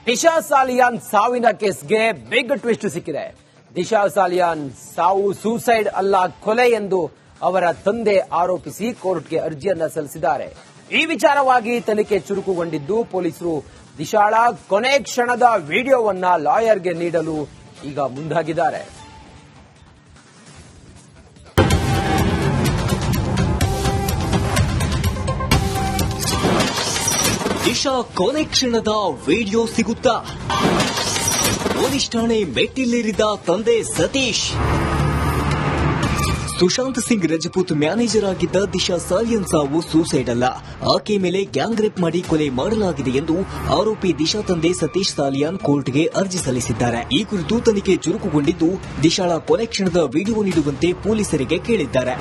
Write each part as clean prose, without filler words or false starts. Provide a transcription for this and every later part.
ದಿಶಾ ಸಾಲಿಯಾನ್ ಸಾವಿನ ಕೇಸ್ಗೆ big twist ಸಿಕ್ಕಿದೆ. ದಿಶಾ ಸಾಲಿಯಾನ್ ಸಾವು ಸೂಸೈಡ್ ಅಲ್ಲ ಕೊಲೆ ಎಂದು ಅವರ ತಂದೆ ಆರೋಪಿಸಿ ಕೋರ್ಟ್ಗೆ ಅರ್ಜಿಯನ್ನ ಸಲ್ಲಿಸಿದ್ದಾರೆ. ಈ ವಿಚಾರವಾಗಿ ತನಿಖೆ ಚುರುಕುಗೊಂಡಿದ್ದು ಪೊಲೀಸರು ದಿಶಾಳ ಕೊನೆ ಕ್ಷಣದ ವಿಡಿಯೋವನ್ನ ಲಾಯರ್ಗೆ ನೀಡಲು ಈಗ ಮುಂದಾಗಿದ್ದಾರೆ. ದಿಶಾ ಕೊನೆ ಕ್ಷಣದ ವಿಡಿಯೋ ಸಿಗುತ್ತಾ? ಪೊಲೀಸ್ ಠಾಣೆ ಮೆಟ್ಟಿಲೇರಿದ ತಂದೆ ಸತೀಶ್. ಸುಶಾಂತ್ ಸಿಂಗ್ ರಜಪೂತ್ ಮ್ಯಾನೇಜರ್ ಆಗಿದ್ದ ದಿಶಾ ಸಾಲಿಯನ್ ಸಾವು ಸೂಸೈಡ್ ಅಲ್ಲ, ಆಕೆ ಮೇಲೆ ಗ್ಯಾಂಗ್ ರೇಪ್ ಮಾಡಿ ಕೊಲೆ ಮಾಡಲಾಗಿದೆ ಎಂದು ಆರೋಪಿ ದಿಶಾ ತಂದೆ ಸತೀಶ್ ಸಾಲಿಯಾನ್ ಕೋರ್ಟ್ಗೆ ಅರ್ಜಿ ಸಲ್ಲಿಸಿದ್ದಾರೆ. ಈ ಕುರಿತು ತನಿಖೆ ಚುರುಕುಗೊಂಡಿದ್ದು ದಿಶಾಳ ಕೊನೆ ಕ್ಷಣದ ವಿಡಿಯೋ ನೀಡುವಂತೆ ಪೊಲೀಸರಿಗೆ ಕೇಳಿದ್ದಾರೆ.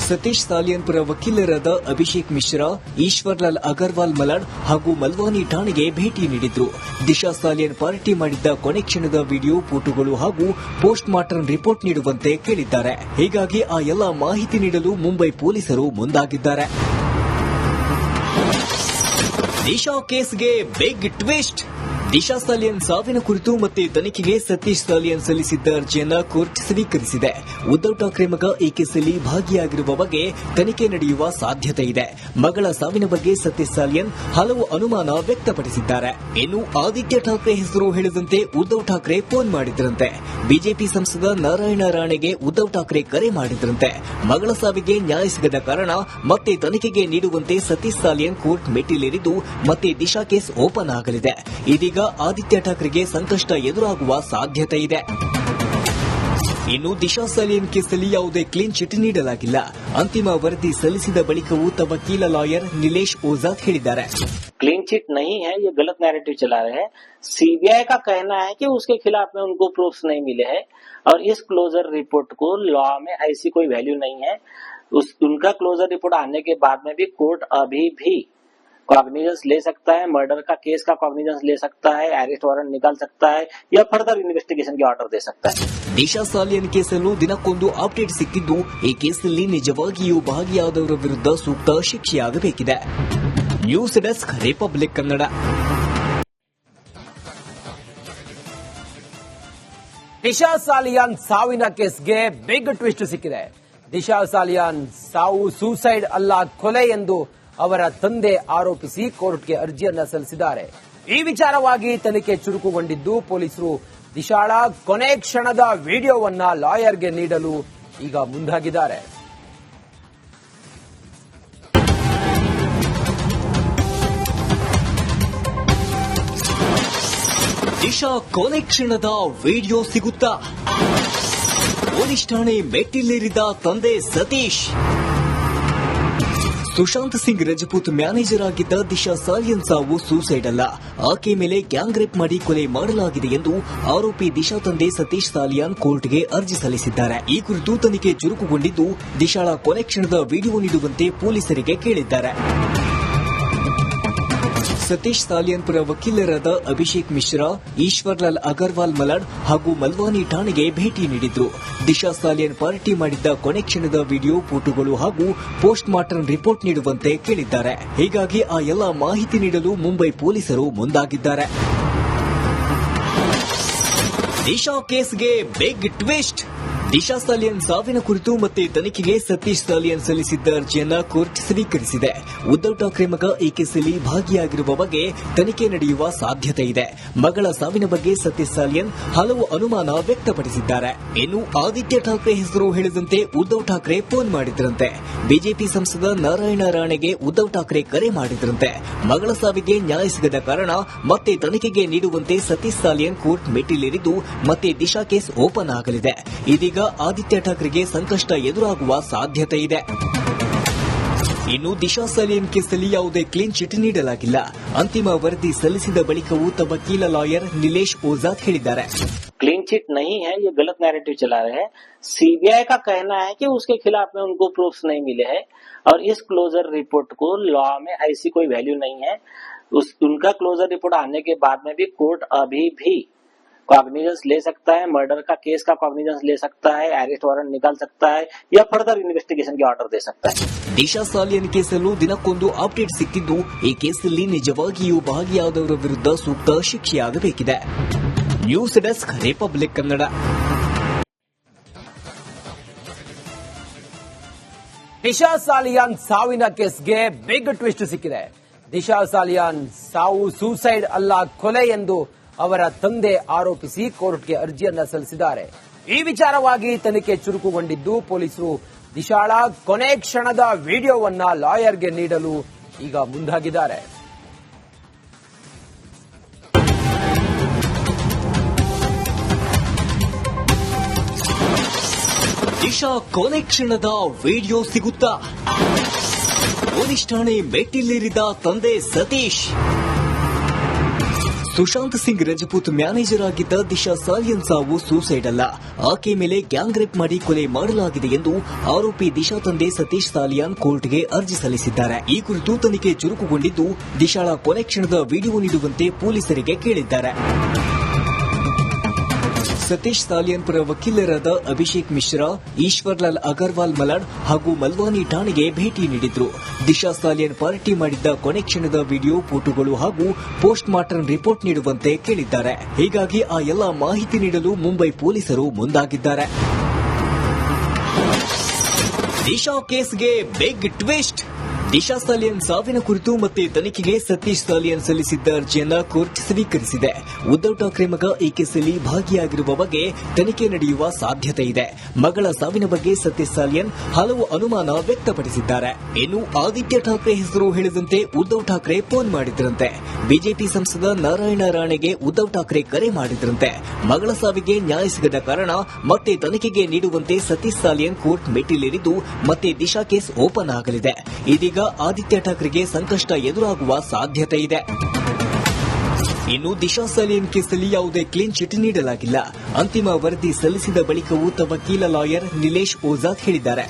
ಸತೀಶ್ ಸಾಲಿಯನ್ ಪರ ವಕೀಲರಾದ ಅಭಿಷೇಕ್ ಮಿಶ್ರಾ, ಈಶ್ವರ್ಲಾಲ್ ಅಗರ್ವಾಲ್ ಮಲಾಡ್ ಹಾಗೂ ಮಲ್ವಾನಿ ಠಾಣೆಗೆ ಭೇಟಿ ನೀಡಿದ್ರು. ದಿಶಾ ಸಾಲಿಯನ್ ಪಾರ್ಟಿ ಮಾಡಿದ್ದ ಕೊನೆ ಕ್ಷಣದ ವಿಡಿಯೋ, ಫೋಟೋಗಳು ಹಾಗೂ ಪೋಸ್ಟ್ ಮಾರ್ಟಂ ರಿಪೋರ್ಟ್ ನೀಡುವಂತೆ ಕೇಳಿದ್ದಾರೆ. ಹೀಗಾಗಿ ಆ ಎಲ್ಲ ಮಾಹಿತಿ ನೀಡಲು ಮುಂಬೈ ಪೊಲೀಸರು ಮುಂದಾಗಿದ್ದಾರೆ. ದಿಶಾ ಕೇಸ್ಗೆ ಬಿಗ್ ಟ್ವಿಸ್ಟ್. ದಿಶಾ ಸಾಲಿಯನ್ ಸಾವಿನ ಕುರಿತು ಮತ್ತೆ ತನಿಖೆಗೆ ಸತೀಶ್ ಸಾಲಿಯನ್ ಸಲ್ಲಿಸಿದ್ದ ಅರ್ಜಿಯನ್ನ ಕೋರ್ಟ್ ಸ್ವೀಕರಿಸಿದೆ. ಉದ್ದವ್ ಠಾಕ್ರೆ ಮಗ ಈ ಕೇಸಲ್ಲಿ ಭಾಗಿಯಾಗಿರುವ ಬಗ್ಗೆ ತನಿಖೆ ನಡೆಯುವ ಸಾಧ್ಯತೆ ಇದೆ. ಮಗಳ ಸಾವಿನ ಬಗ್ಗೆ ಸತೀಶ್ ಸಾಲಿಯನ್ ಹಲವು ಅನುಮಾನ ವ್ಯಕ್ತಪಡಿಸಿದ್ದಾರೆ. ಇನ್ನು ಆದಿತ್ಯ ಠಾಕ್ರೆ ಹೆಸರು ಹೇಳಿದಂತೆ ಉದ್ದವ್ ಠಾಕ್ರೆ ಫೋನ್ ಮಾಡಿದ್ರಂತೆ. ಬಿಜೆಪಿ ಸಂಸದ ನಾರಾಯಣ ರಾಣೆಗೆ ಉದ್ದವ್ ಠಾಕ್ರೆ ಕರೆ ಮಾಡಿದ್ರಂತೆ. ಮಗಳ ಸಾವಿಗೆ ನ್ಯಾಯ ಸಿಗದ ಕಾರಣ ಮತ್ತೆ ತನಿಖೆಗೆ ನೀಡುವಂತೆ ಸತೀಶ್ ಸಾಲಿಯನ್ ಕೋರ್ಟ್ ಮೆಟ್ಟಿಲೇರಿದ್ದು ಮತ್ತೆ ದಿಶಾ ಕೇಸ್ ಓಪನ್ ಆಗಲಿದೆ. ಇದೀಗ ಆದಿತ್ಯ ಠಾಕ್ರೆಗೆ ಸಂಕಷ್ಟ ಎದುರಾಗುವ ಸಾಧ್ಯತೆ ಇದೆ. ಇನ್ನು ದಿಶಾ ಸಾಲಿಯನ್ ಕೇಸಲ್ಲಿ ಯಾವುದೇ ಕ್ಲೀನ್ ಚಿಟ್ ನೀಡಲಾಗಿಲ್ಲ. ಅಂತಿಮ ವರದಿ ಸಲ್ಲಿಸಿದ ಬಳಿಕವೂ ತಮ್ಮ ವಕೀಲ ಲಾಯರ್ ನಿಲೇಶ್ ಓಜಾದ್ ಹೇಳಿದ್ದಾರೆ. क्लीन चिट नहीं है, ये गलत नैरेटिव चला रहे हैं. सीबीआई का कहना है कि उसके खिलाफ में उनको प्रूफ्स नहीं मिले हैं और इस क्लोजर रिपोर्ट को लॉ में ऐसी कोई वैल्यू नहीं है. उनका क्लोजर रिपोर्ट आने के बाद में भी कोर्ट अभी भी कॉग्निजेंस ले सकता है, मर्डर का केस का कॉग्निजेंस ले सकता है, अरेस्ट वारंट निकाल सकता है या फर्दर इन्वेस्टिगेशन के ऑर्डर दे सकता है. ದಿಶಾ ಸಾಲಿಯನ್ ಕೇಸನ್ನು ದಿನಕ್ಕೊಂದು ಅಪ್ಡೇಟ್ ಸಿಕ್ಕಿದ್ದು ಈ ಕೇಸಲ್ಲಿ ನಿಜವಾಗಿಯೂ ಭಾಗಿಯಾದವರ ವಿರುದ್ಧ ಸೂಕ್ತ ಶಿಕ್ಷೆಯಾಗಬೇಕಿದೆ. News desk, Republic Kannada. Disha Salian ಸಾವಿನ ಕೇಸ್ಗೆ ಬಿಗ್ ಟ್ವಿಸ್ಟ್ ಸಿಕ್ಕಿದೆ. ದಿಶಾ ಸಾಲಿಯಾನ್ ಸಾವು ಸೂಸೈಡ್ ಅಲ್ಲ ಕೊಲೆ ಎಂದು ಅವರ ತಂದೆ ಆರೋಪಿಸಿ ಕೋರ್ಟ್ಗೆ ಅರ್ಜಿಯನ್ನ ಸಲ್ಲಿಸಿದ್ದಾರೆ. ಈ ವಿಚಾರವಾಗಿ ತನಿಖೆ ಚುರುಕುಗೊಂಡಿದ್ದು ಪೊಲೀಸರು ದಿಶಾಳ ಕೊನೆ ಕ್ಷಣದ ವಿಡಿಯೋವನ್ನ ಲಾಯರ್ಗೆ ನೀಡಲು ಈಗ ಮುಂದಾಗಿದ್ದಾರೆ. ದಿಶಾ ಕೊನೆ ಕ್ಷಣದ ವಿಡಿಯೋ ಸಿಗುತ್ತಾ? ಪೊಲೀಸ್ ಠಾಣೆ ಮೆಟ್ಟಿಲೇರಿದ ತಂದೆ ಸತೀಶ್. ಸುಶಾಂತ್ ಸಿಂಗ್ ರಜಪೂತ್ ಮ್ಯಾನೇಜರ್ ಆಗಿದ್ದ ದಿಶಾ ಸಾಲಿಯನ್ ಸಾವು ಸೂಸೈಡ್ ಅಲ್ಲ, ಆಕೆ ಮೇಲೆ ಗ್ಯಾಂಗ್ ರೇಪ್ ಮಾಡಿ ಕೊಲೆ ಮಾಡಲಾಗಿದೆ ಎಂದು ಆರೋಪಿ ದಿಶಾ ತಂದೆ ಸತೀಶ್ ಸಾಲಿಯಾನ್ ಕೋರ್ಟ್ಗೆ ಅರ್ಜಿ ಸಲ್ಲಿಸಿದ್ದಾರೆ. ಈ ಕುರಿತು ತನಿಖೆ ಚುರುಕುಗೊಂಡಿದ್ದು ದಿಶಾಳ ಕೊನೆ ಕ್ಷಣದ ವಿಡಿಯೋ ನೀಡುವಂತೆ ಪೊಲೀಸರಿಗೆ ಕೇಳಿದ್ದಾರೆ. ಸತೀಶ್ ಸಾಲಿಯನ್ ಪರ ವಕೀಲರಾದ ಅಭಿಷೇಕ್ ಮಿಶ್ರಾ, ಈಶ್ವರ್ಲಾಲ್ ಅಗರ್ವಾಲ್ ಮಲಾಡ್ ಹಾಗೂ ಮಲ್ವಾನಿ ಠಾಣೆಗೆ ಭೇಟಿ ನೀಡಿದ್ರು. ದಿಶಾ ಸಾಲಿಯನ್ ಪಾರ್ಟಿ ಮಾಡಿದ್ದ ಕೊನೆ ಕ್ಷಣದ ವಿಡಿಯೋ, ಫೋಟೋಗಳು ಹಾಗೂ ಪೋಸ್ಟ್ ಮಾರ್ಟಂ ರಿಪೋರ್ಟ್ ನೀಡುವಂತೆ ಕೇಳಿದ್ದಾರೆ. ಹೀಗಾಗಿ ಆ ಎಲ್ಲ ಮಾಹಿತಿ ನೀಡಲು ಮುಂಬೈ ಪೊಲೀಸರು ಮುಂದಾಗಿದ್ದಾರೆ. ದಿಶಾ ಕೇಸ್ಗೆ ಬಿಗ್ ಟ್ವಿಸ್ಟ್. ದಿಶಾ ಸಾಲಿಯನ್ ಸಾವಿನ ಕುರಿತು ಮತ್ತೆ ತನಿಖೆಗೆ ಸತೀಶ್ ಸಾಲಿಯನ್ ಸಲ್ಲಿಸಿದ್ದ ಅರ್ಜಿಯನ್ನ ಕೋರ್ಟ್ ಸ್ವೀಕರಿಸಿದೆ. ಉದ್ದವ್ ಠಾಕ್ರೆ ಮಗ ಈ ಕೇಸಲ್ಲಿ ಭಾಗಿಯಾಗಿರುವ ಬಗ್ಗೆ ತನಿಖೆ ನಡೆಯುವ ಸಾಧ್ಯತೆ ಇದೆ. ಮಗಳ ಸಾವಿನ ಬಗ್ಗೆ ಸತೀಶ್ ಸಾಲಿಯನ್ ಹಲವು ಅನುಮಾನ ವ್ಯಕ್ತಪಡಿಸಿದ್ದಾರೆ. ಇನ್ನು ಆದಿತ್ಯ ಠಾಕ್ರೆ ಹೆಸರು ಹೇಳಿದಂತೆ ಉದ್ದವ್ ಠಾಕ್ರೆ ಫೋನ್ ಮಾಡಿದ್ರಂತೆ. ಬಿಜೆಪಿ ಸಂಸದ ನಾರಾಯಣ ರಾಣೆಗೆ ಉದ್ದವ್ ಠಾಕ್ರೆ ಕರೆ ಮಾಡಿದ್ರಂತೆ. ಮಗಳ ಸಾವಿಗೆ ನ್ಯಾಯ ಸಿಗದ ಕಾರಣ ಮತ್ತೆ ತನಿಖೆಗೆ ನೀಡುವಂತೆ ಸತೀಶ್ ಸಾಲಿಯನ್ ಕೋರ್ಟ್ ಮೆಟ್ಟಿಲೇರಿದ್ದು ಮತ್ತೆ ದಿಶಾ ಕೇಸ್ ಓಪನ್ ಆಗಲಿದೆ. ಇದೀಗ ಆದಿತ್ಯ ಠಾಕ್ರೆಗೆ ಸಂಕಷ್ಟ ಎದುರಾಗುವ ಸಾಧ್ಯತೆ ಇದೆ. ಇನ್ನು ದಿಶಾ ಸಾಲಿಯನ್ ಕೇಸಲ್ಲಿ ಯಾವುದೇ ಕ್ಲೀನ್ ಚಿಟ್ ನೀಡಲಾಗಿಲ್ಲ. ಅಂತಿಮ ವರದಿ ಸಲ್ಲಿಸಿದ ಬಳಿಕವೂ ತಮ್ಮ ವಕೀಲ ಲಾಯರ್ ನಿಲೇಶ್ ಓಜಾದ್ ಹೇಳಿದ್ದಾರೆ. क्लीन चिट नहीं है, ये गलत नैरेटिव चला रहे हैं. सीबीआई का कहना है कि उसके खिलाफ में उनको प्रूफ्स नहीं मिले हैं और इस क्लोजर रिपोर्ट को लॉ में ऐसी कोई वैल्यू नहीं है. उनका क्लोजर रिपोर्ट आने के बाद में भी कोर्ट अभी भी कॉग्निजेंस ले सकता है, मर्डर का केस का कॉग्निजेंस ले सकता है, अरेस्ट वारंट निकाल सकता है या फर्दर इन्वेस्टिगेशन के ऑर्डर दे सकता है। ದಿಶಾ ಸಾಲಿಯನ್ ಕೇಸಲ್ಲೂ ದಿನಕ್ಕೊಂದು ಅಪ್ಡೇಟ್ ಸಿಗ್ತಿದ್ದು ಈ ಕೇಸಲ್ಲಿ ನಿಜವಾಗಿಯೂ ಭಾಗಿಯಾದವರ ವಿರುದ್ಧ ಸೂಕ್ತ ಶಿಕ್ಷೆಯಾಗಬೇಕಿದೆ. News desk, Republic Kannada. Disha Salian ಸಾವಿನ ಕೇಸ್ಗೆ ಬಿಗ್ ಟ್ವಿಸ್ಟ್ ಸಿಕ್ಕಿದೆ. ದಿಶಾ ಸಾಲಿಯಾನ್ ಸಾವು ಸೂಸೈಡ್ ಅಲ್ಲ, ಕೊಲೆ ಎಂದು ಅವರ ತಂದೆ ಆರೋಪಿಸಿ ಕೋರ್ಟ್ಗೆ ಅರ್ಜಿಯನ್ನ ಸಲ್ಲಿಸಿದ್ದಾರೆ. ಈ ವಿಚಾರವಾಗಿ ತನಿಖೆ ಚುರುಕುಗೊಂಡಿದ್ದು ಪೊಲೀಸರು ದಿಶಾಳ ಕೊನೆ ಕ್ಷಣದ ವಿಡಿಯೋವನ್ನ ಲಾಯರ್ಗೆ ನೀಡಲು ಈಗ ಮುಂದಾಗಿದ್ದಾರೆ. ದಿಶಾ ಕೊನೆ ಕ್ಷಣದ ವಿಡಿಯೋ ಸಿಗುತ್ತಾ? ಪೊಲೀಸ್ ಠಾಣೆ ಮೆಟ್ಟಿಲೇರಿದ ತಂದೆ ಸತೀಶ್. ಸುಶಾಂತ್ ಸಿಂಗ್ ರಜಪೂತ್ ಮ್ಯಾನೇಜರ್ ಆಗಿದ್ದ ದಿಶಾ ಸಾಲಿಯನ್ ಸಾವು ಸೂಸೈಡ್ ಅಲ್ಲ, ಆಕೆ ಮೇಲೆ ಗ್ಯಾಂಗ್ ರೇಪ್ ಮಾಡಿ ಕೊಲೆ ಮಾಡಲಾಗಿದೆ ಎಂದು ಆರೋಪಿ ದಿಶಾ ತಂದೆ ಸತೀಶ್ ಸಾಲಿಯಾನ್ ಕೋರ್ಟ್ಗೆ ಅರ್ಜಿ ಸಲ್ಲಿಸಿದ್ದಾರೆ. ಈ ಕುರಿತು ತನಿಖೆ ಚುರುಕುಗೊಂಡಿದ್ದು ದಿಶಾಳ ಕೊನೆ ಕ್ಷಣದ ವಿಡಿಯೋ ನೀಡುವಂತೆ ಪೊಲೀಸರಿಗೆ ಕೇಳಿದ್ದಾರೆ. ಸತೀಶ್ ಸಾಲಿಯನ್ ಪರ ವಕೀಲರಾದ ಅಭಿಷೇಕ್ ಮಿಶ್ರಾ, ಈಶ್ವರ್ಲಾಲ್ ಅಗರ್ವಾಲ್ ಮಲಾಡ್ ಹಾಗೂ ಮಲ್ವಾನಿ ಠಾಣೆಗೆ ಭೇಟಿ ನೀಡಿದ್ರು. ದಿಶಾ ಸಾಲಿಯನ್ ಪಾರ್ಟಿ ಮಾಡಿದ್ದ ಕೊನೆ ಕ್ಷಣದ ವಿಡಿಯೋ, ಫೋಟೋಗಳು ಹಾಗೂ ಪೋಸ್ಟ್ ಮಾರ್ಟಂ ರಿಪೋರ್ಟ್ ನೀಡುವಂತೆ ಕೇಳಿದ್ದಾರೆ. ಹೀಗಾಗಿ ಆ ಎಲ್ಲ ಮಾಹಿತಿ ನೀಡಲು ಮುಂಬೈ ಪೊಲೀಸರು ಮುಂದಾಗಿದ್ದಾರೆ. ದಿಶಾ ಕೇಸ್ಗೆ ಬಿಗ್ ಟ್ವಿಸ್ಟ್. ದಿಶಾ ಸಾಲಿಯನ್ ಸಾವಿನ ಕುರಿತು ಮತ್ತೆ ತನಿಖೆಗೆ ಸತೀಶ್ ಸಾಲಿಯನ್ ಸಲ್ಲಿಸಿದ್ದ ಅರ್ಜಿಯನ್ನ ಕೋರ್ಟ್ ಸ್ವೀಕರಿಸಿದೆ. ಉದ್ದವ್ ಠಾಕ್ರೆ ಮಗ ಈ ಕೇಸಲ್ಲಿ ಭಾಗಿಯಾಗಿರುವ ಬಗ್ಗೆ ತನಿಖೆ ನಡೆಯುವ ಸಾಧ್ಯತೆ ಇದೆ. ಮಗಳ ಸಾವಿನ ಬಗ್ಗೆ ಸತೀಶ್ ಸಾಲಿಯನ್ ಹಲವು ಅನುಮಾನ ವ್ಯಕ್ತಪಡಿಸಿದ್ದಾರೆ. ಇನ್ನು ಆದಿತ್ಯ ಠಾಕ್ರೆ ಹೆಸರು ಹೇಳಿದಂತೆ ಉದ್ದವ್ ಠಾಕ್ರೆ ಫೋನ್ ಮಾಡಿದ್ರಂತೆ. ಬಿಜೆಪಿ ಸಂಸದ ನಾರಾಯಣ ರಾಣೆಗೆ ಉದ್ದವ್ ಠಾಕ್ರೆ ಕರೆ ಮಾಡಿದ್ರಂತೆ. ಮಗಳ ಸಾವಿಗೆ ನ್ಯಾಯ ಸಿಗದ ಕಾರಣ ಮತ್ತೆ ತನಿಖೆಗೆ ನೀಡುವಂತೆ ಸತೀಶ್ ಸಾಲಿಯನ್ ಕೋರ್ಟ್ ಮೆಟ್ಟಿಲೇರಿದ್ದು ಮತ್ತೆ ದಿಶಾ ಕೇಸ್ ಓಪನ್ ಆಗಲಿದೆ. ಇದೀಗ ಆದಿತ್ಯ ಠಾಕ್ರೆಗೆ ಸಂಕಷ್ಟ ಎದುರಾಗುವ ಸಾಧ್ಯತೆ ಇದೆ. ಇನ್ನು ದಿಶಾ ಸಾಲಿಯನ್ ಕೇಸಲ್ಲಿ ಯಾವುದೇ ಕ್ಲೀನ್ ಚಿಟ್ ನೀಡಲಾಗಿಲ್ಲ. ಅಂತಿಮ ವರದಿ ಸಲ್ಲಿಸಿದ ಬಳಿಕವೂ ವಕೀಲ ಲಾಯರ್ ನಿಲೇಶ್ ಓಜಾದ್ ಹೇಳಿದ್ದಾರೆ.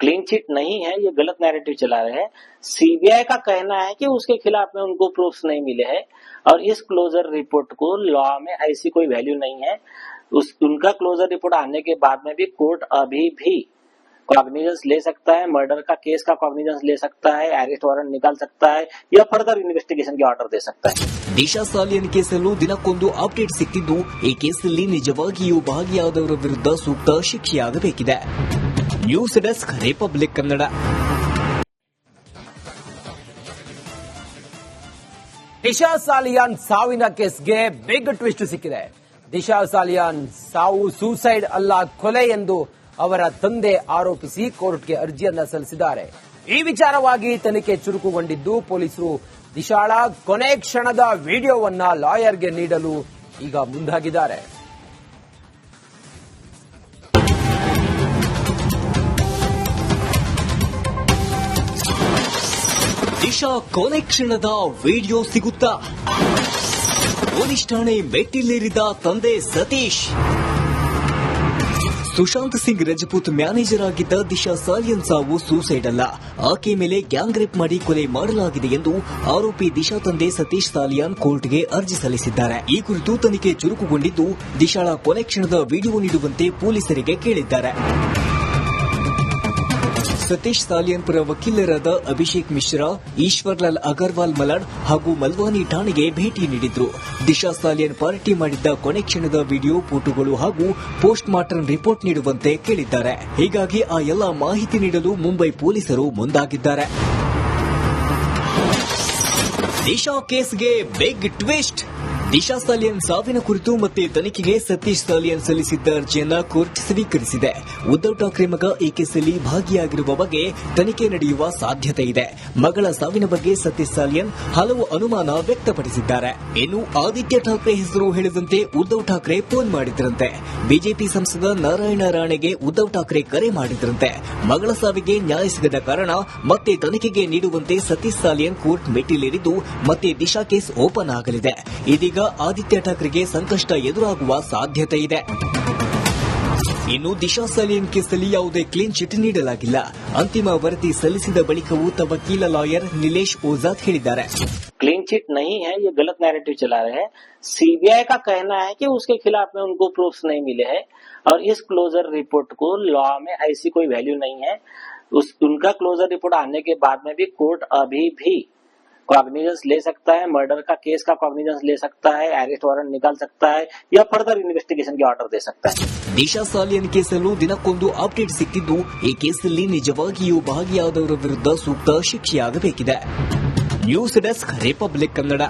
क्लीन चिट नहीं है, ये गलत नैरेटिव चला रहे हैं। सीबीआई का कहना है कि उसके खिलाफ में उनको प्रूफ्स नहीं मिले हैं और इस क्लोजर रिपोर्ट को लॉ में ऐसी कोई वैल्यू नहीं है। उनका क्लोजर रिपोर्ट आने के बाद में भी कोर्ट अभी भी कॉग्निजेंस ले सकता है, मर्डर का केस का कॉग्निजेंस ले सकता है, अरेस्ट वारंट निकाल सकता है या फर्दर इन्वेस्टिगेशन के ऑर्डर दे सकता है. ದಿಶಾ ಸಾಲಿಯನ್ ಕೇಸಲ್ಲೂ ದಿನಕ್ಕೊಂದು ಅಪ್ಡೇಟ್ ಸಿಗ್ತಿದ್ದು ಈ ಕೇಸಲ್ಲಿ ನಿಜವಾಗಿಯೂ ಭಾಗಿಯಾದವರ ವಿರುದ್ಧ ಸೂಕ್ತ ಶಿಕ್ಷೆಯಾಗಬೇಕಿದೆ. News desk, Republic Kannada. Disha Salian ಸಾವಿನ ಕೇಸ್ಗೆ ಬಿಗ್ ಟ್ವಿಸ್ಟ್ ಸಿಕ್ಕಿದೆ. ದಿಶಾ ಸಾಲಿಯಾನ್ ಸಾವು ಸೂಸೈಡ್ ಅಲ್ಲ, ಕೊಲೆ ಎಂದು ಅವರ ತಂದೆ ಆರೋಪಿಸಿ ಕೋರ್ಟ್ಗೆ ಅರ್ಜಿಯನ್ನ ಸಲ್ಲಿಸಿದ್ದಾರೆ. ಈ ವಿಚಾರವಾಗಿ ತನಿಖೆ ಚುರುಕುಗೊಂಡಿದ್ದು ಪೊಲೀಸರು ದಿಶಾಳ ಕೊನೆ ಕ್ಷಣದ ವಿಡಿಯೋವನ್ನ ಲಾಯರ್ಗೆ ನೀಡಲು ಈಗ ಮುಂದಾಗಿದ್ದಾರೆ. ದಿಶಾ ಕೊನೆ ಕ್ಷಣದ ವಿಡಿಯೋ ಸಿಗುತ್ತಾ? ಪೊಲೀಸ್ ಠಾಣೆ ಮೆಟ್ಟಿಲೇರಿದ ತಂದೆ ಸತೀಶ್. ಸುಶಾಂತ್ ಸಿಂಗ್ ರಜಪೂತ್ ಮ್ಯಾನೇಜರ್ ಆಗಿದ್ದ ದಿಶಾ ಸಾಲಿಯನ್ ಸಾವು ಸೂಸೈಡ್ ಅಲ್ಲ, ಆಕೆ ಮೇಲೆ ಗ್ಯಾಂಗ್ ರೇಪ್ ಮಾಡಿ ಕೊಲೆ ಮಾಡಲಾಗಿದೆ ಎಂದು ಆರೋಪಿ ದಿಶಾ ತಂದೆ ಸತೀಶ್ ಸಾಲಿಯಾನ್ ಕೋರ್ಟ್ಗೆ ಅರ್ಜಿ ಸಲ್ಲಿಸಿದ್ದಾರೆ. ಈ ಕುರಿತು ತನಿಖೆ ಚುರುಕುಗೊಂಡಿದ್ದು ದಿಶಾಳ ಕೊನೆ ಕ್ಷಣದ ವಿಡಿಯೋ ನೀಡುವಂತೆ ಪೊಲೀಸರಿಗೆ ಕೇಳಿದ್ದಾರೆ. ಸತೀಶ್ ಸಾಲಿಯನ್ ಪರ ವಕೀಲರಾದ ಅಭಿಷೇಕ್ ಮಿಶ್ರಾ, ಈಶ್ವರ್ಲಾಲ್ ಅಗರ್ವಾಲ್ ಮಲಾಡ್ ಹಾಗೂ ಮಲ್ವಾನಿ ಠಾಣೆಗೆ ಭೇಟಿ ನೀಡಿದ್ರು. ದಿಶಾ ಸಾಲಿಯನ್ ಪಾರ್ಟಿ ಮಾಡಿದ್ದ ಕೊನೆ ಕ್ಷಣದ ವಿಡಿಯೋ, ಫೋಟೋಗಳು ಹಾಗೂ ಪೋಸ್ಟ್ ಮಾರ್ಟಂ ರಿಪೋರ್ಟ್ ನೀಡುವಂತೆ ಕೇಳಿದ್ದಾರೆ. ಹೀಗಾಗಿ ಆ ಎಲ್ಲ ಮಾಹಿತಿ ನೀಡಲು ಮುಂಬೈ ಪೊಲೀಸರು ಮುಂದಾಗಿದ್ದಾರೆ. ದಿಶಾ ಕೇಸ್ಗೆ ಬಿಗ್ ಟ್ವಿಸ್ಟ್. ದಿಶಾ ಸಾಲಿಯನ್ ಸಾವಿನ ಕುರಿತು ಮತ್ತೆ ತನಿಖೆಗೆ ಸತೀಶ್ ಸಾಲಿಯನ್ ಸಲ್ಲಿಸಿದ್ದ ಅರ್ಜಿಯನ್ನ ಕೋರ್ಟ್ ಸ್ವೀಕರಿಸಿದೆ. ಉದ್ದವ್ ಠಾಕ್ರೆ ಮಗ ಈ ಕೇಸಲ್ಲಿ ಭಾಗಿಯಾಗಿರುವ ಬಗ್ಗೆ ತನಿಖೆ ನಡೆಯುವ ಸಾಧ್ಯತೆ ಇದೆ. ಮಗಳ ಸಾವಿನ ಬಗ್ಗೆ ಸತೀಶ್ ಸಾಲಿಯನ್ ಹಲವು ಅನುಮಾನ ವ್ಯಕ್ತಪಡಿಸಿದ್ದಾರೆ. ಇನ್ನು ಆದಿತ್ಯ ಠಾಕ್ರೆ ಹೆಸರು ಹೇಳಿದಂತೆ ಉದ್ದವ್ ಠಾಕ್ರೆ ಫೋನ್ ಮಾಡಿದ್ರಂತೆ. ಬಿಜೆಪಿ ಸಂಸದ ನಾರಾಯಣ ರಾಣೆಗೆ ಉದ್ದವ್ ಠಾಕ್ರೆ ಕರೆ ಮಾಡಿದ್ರಂತೆ. ಮಗಳ ಸಾವಿಗೆ ನ್ಯಾಯ ಸಿಗದ ಕಾರಣ ಮತ್ತೆ ತನಿಖೆಗೆ ನೀಡುವಂತೆ ಸತೀಶ್ ಸಾಲಿಯನ್ ಕೋರ್ಟ್ ಮೆಟ್ಟಿಲೇರಿದ್ದು ಮತ್ತೆ ದಿಶಾ ಕೇಸ್ ಓಪನ್ ಆಗಲಿದೆ. ಇದೀಗ ಆದಿತ್ಯ ಠಾಕ್ರೆಗೆ ಸಂಕಷ್ಟ ಎದುರಾಗುವ ಸಾಧ್ಯತೆ ಇದೆ. ಇನ್ನು ದಿಶಾ ಸಾಲಿಯನ್ ಕೇಸಲ್ಲಿ ಯಾವುದೇ ಕ್ಲೀನ್ ಚಿಟ್ ನೀಡಲಾಗಿಲ್ಲ. ಅಂತಿಮ ವರದಿ ಸಲ್ಲಿಸಿದ ಬಳಿಕವೂ ವಕೀಲ ಲಾಯರ್ ನಿಲೇಶ್ ಓಜಾದ್ ಹೇಳಿದ್ದಾರೆ. क्लीन चिट नहीं है, ये गलत नैरेटिव चला रहे हैं। सीबीआई का कहना है कि उसके खिलाफ में उनको प्रूफ्स नहीं मिले हैं और इस क्लोजर रिपोर्ट को लॉ में ऐसी कोई वैल्यू नहीं है। उनका क्लोजर रिपोर्ट आने के बाद में भी कोर्ट अभी भी कॉग्निजेंस ले सकता है, मर्डर का केस का कॉग्निजेंस ले सकता है, अरेस्ट वारंट निकाल सकता है या फर्दर इन्वेस्टिगेशन के ಆರ್ಡರ್ दे सकता है। ದಿಶಾ ಸಾಲಿಯನ್ ಕೇಸಲ್ಲೂ ದಿನಕ್ಕೊಂದು ಅಪ್ಡೇಟ್ ಸಿಗ್ತಿದ್ದು ಈ ಕೇಸಲ್ಲಿ ನಿಜವಾಗಿಯೂ ಭಾಗಿಯಾದವರ ವಿರುದ್ಧ ಸೂಕ್ತ ಶಿಕ್ಷೆಯಾಗಬೇಕಿದೆ। News desk Republic Kannada.